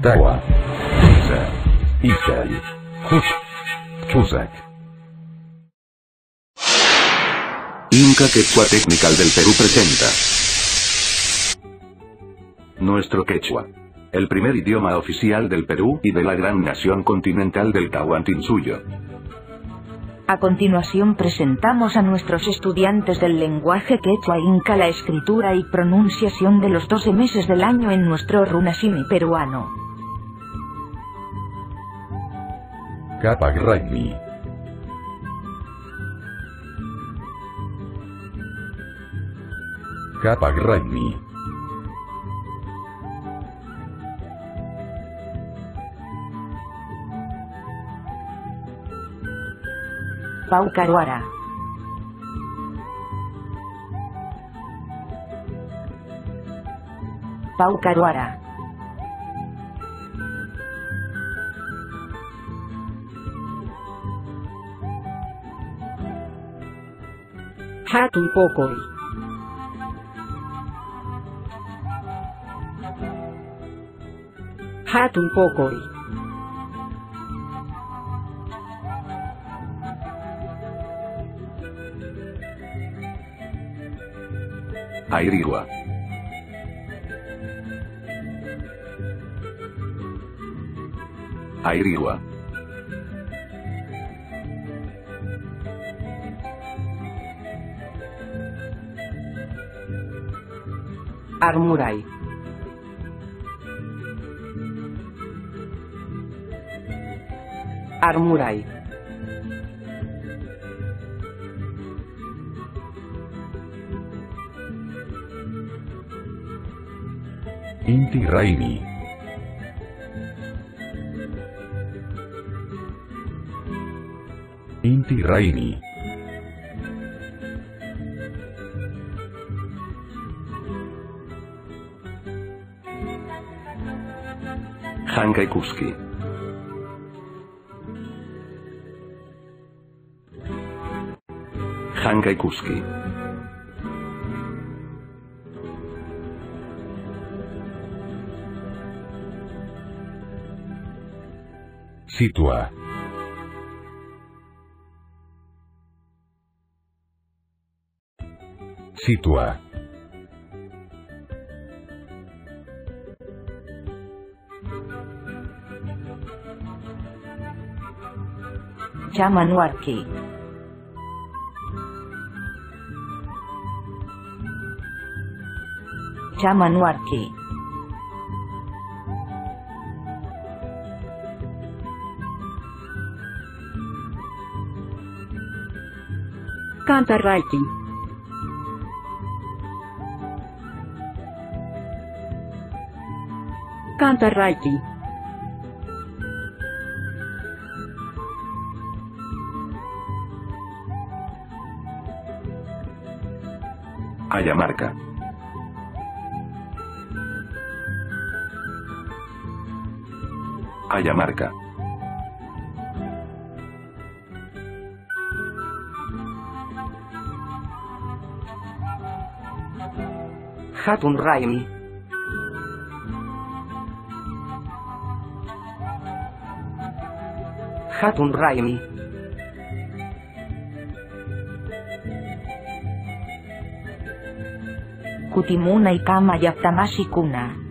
Tawa, Isa, Isai, Chusac. Inca Quechua Technical del Perú presenta nuestro quechua, el primer idioma oficial del Perú y de la gran nación continental del Tahuantinsuyo. A continuación presentamos a nuestros estudiantes del lenguaje quechua inca la escritura y pronunciación de los 12 meses del año en nuestro runasimi peruano. Capagraini. Capagraini. Paucaruara. Paucaruara. Hatun pokoy. Hatun pokoy. Airigua. Airigua. Armuray. Armuray. Inti Raini. Inti Raini. Hankaikuski. Hankaikuski. Situa. Situa. Chamanuarqui. Chamanuarqui. Cantarraiki. Cantarraiki. Ayamarca. Ayamarca. Hatun Raimi. Hatun Raimi. Kutimuna y Kama Yaptamashi Kuna.